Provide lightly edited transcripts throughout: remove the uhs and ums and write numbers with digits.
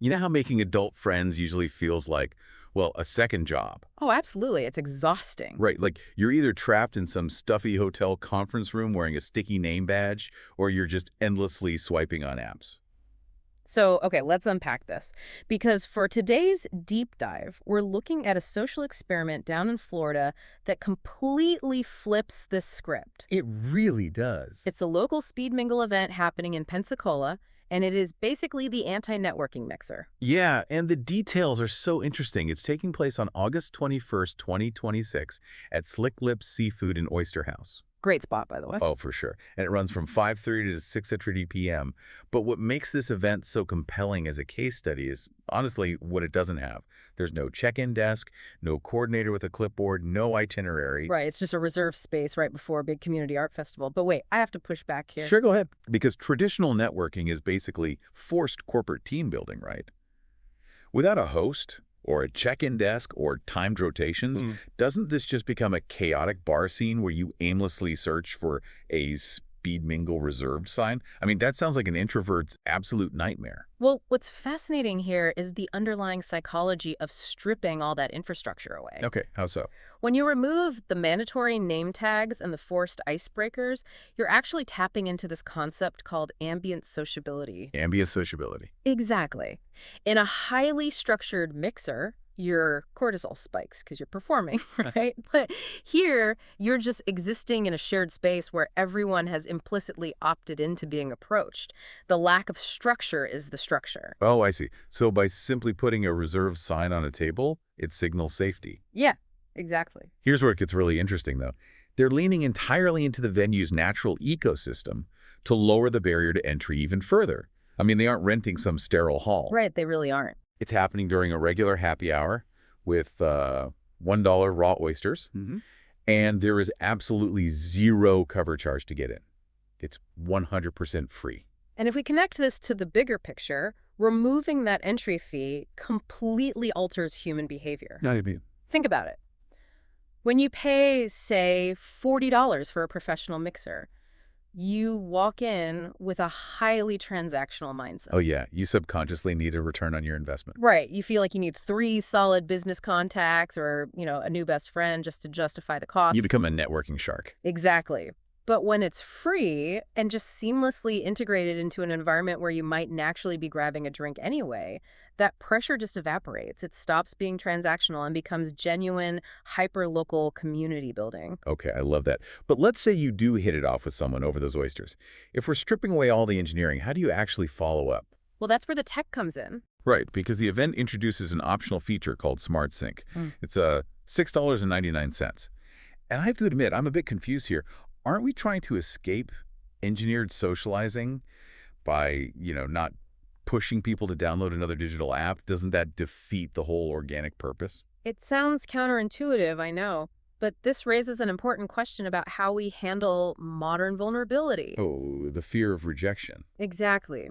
You know how making adult friends usually feels like, well, a second job? Oh, absolutely. It's exhausting. Right, like you're either trapped in some stuffy hotel conference room wearing a sticky name badge, or you're just endlessly swiping on apps. So, okay, let's unpack this. Because for today's deep dive, we're looking at a social experiment down in Florida that completely flips this script. It really does. It's a local Speed Mingle event happening in Pensacola, and it is basically the anti-networking mixer. Yeah, and the details are so interesting. It's taking place on August 21st, 2026 at Slick Lips Seafood and Oyster House. Great spot, by the way. Oh, for sure. And it runs from 5:30 to 6:30 p.m. But what makes this event so compelling as a case study is honestly what it doesn't have. There's no check-in desk, no coordinator with a clipboard, no itinerary. Right, it's just a reserved space right before a big community art festival. But wait, I have to push back here. Sure, go ahead. Because traditional networking is basically forced corporate team building, right? Without a host or a check-in desk or timed rotations, doesn't this just become a chaotic bar scene where you aimlessly search for a speed mingle reserved sign? I mean, that sounds like an introvert's absolute nightmare. Well, what's fascinating here is the underlying psychology of stripping all that infrastructure away. Okay, how so? When you remove the mandatory name tags and the forced icebreakers, you're actually tapping into this concept called ambient sociability. Ambient sociability. Exactly. In a highly structured mixer, your cortisol spikes because you're performing, right? But here, you're just existing in a shared space where everyone has implicitly opted into being approached. The lack of structure is the structure. Oh, I see. So by simply putting a reserved sign on a table, it signals safety. Yeah, exactly. Here's where it gets really interesting, though. They're leaning entirely into the venue's natural ecosystem to lower the barrier to entry even further. I mean, they aren't renting some sterile hall. Right, they really aren't. It's happening during a regular happy hour with $1 raw oysters, and there is absolutely zero cover charge to get in. It's 100% free. And if we connect this to the bigger picture, removing that entry fee completely alters human behavior. Not even. Think about it. When you pay, say, $40 for a professional mixer, you walk in with a highly transactional mindset. Oh, yeah. You subconsciously need a return on your investment. Right. You feel like you need 3 solid business contacts or, a new best friend just to justify the cost. You become a networking shark. Exactly. But when it's free and just seamlessly integrated into an environment where you might naturally be grabbing a drink anyway, that pressure just evaporates. It stops being transactional and becomes genuine, hyper-local community building. Okay, I love that. But let's say you do hit it off with someone over those oysters. If we're stripping away all the engineering, how do you actually follow up? Well, that's where the tech comes in. Right, because the event introduces an optional feature called SmartSync. It's $6.99. And I have to admit, I'm a bit confused here. Aren't we trying to escape engineered socializing by, not pushing people to download another digital app? Doesn't that defeat the whole organic purpose? It sounds counterintuitive, I know, but this raises an important question about how we handle modern vulnerability. Oh, the fear of rejection. Exactly.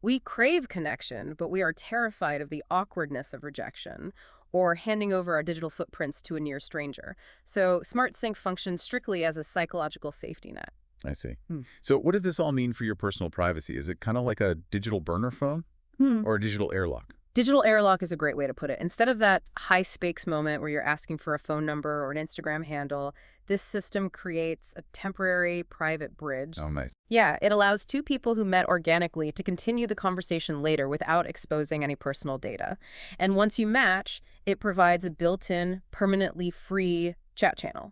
We crave connection, but we are terrified of the awkwardness of rejection or handing over our digital footprints to a near stranger. So SmartSync functions strictly as a psychological safety net. I see. So what does this all mean for your personal privacy? Is it kind of like a digital burner phone or a digital airlock? Digital airlock is a great way to put it. Instead of that high-stakes moment where you're asking for a phone number or an Instagram handle, this system creates a temporary private bridge. Oh, nice. Yeah, it allows 2 people who met organically to continue the conversation later without exposing any personal data. And once you match, it provides a built-in, permanently free chat channel.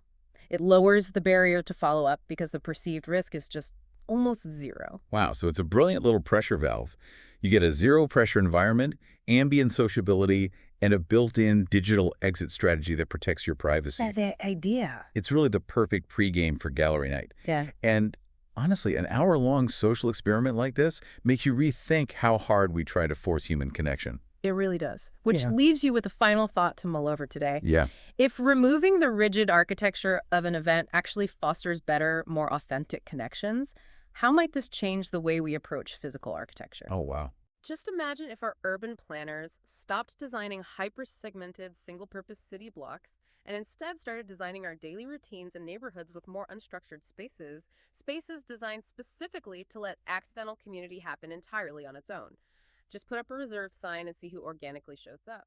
It lowers the barrier to follow up because the perceived risk is just almost zero. Wow, so it's a brilliant little pressure valve. You get a zero-pressure environment, ambient sociability, and a built-in digital exit strategy that protects your privacy. The idea. It's really the perfect pregame for gallery night. Yeah. And honestly, an hour-long social experiment like this makes you rethink how hard we try to force human connection. It really does. Which leaves you with a final thought to mull over today. Yeah. If removing the rigid architecture of an event actually fosters better, more authentic connections, how might this change the way we approach physical architecture? Oh, wow. Just imagine if our urban planners stopped designing hyper-segmented, single-purpose city blocks and instead started designing our daily routines and neighborhoods with more unstructured spaces, spaces designed specifically to let accidental community happen entirely on its own. Just put up a reserve sign and see who organically shows up.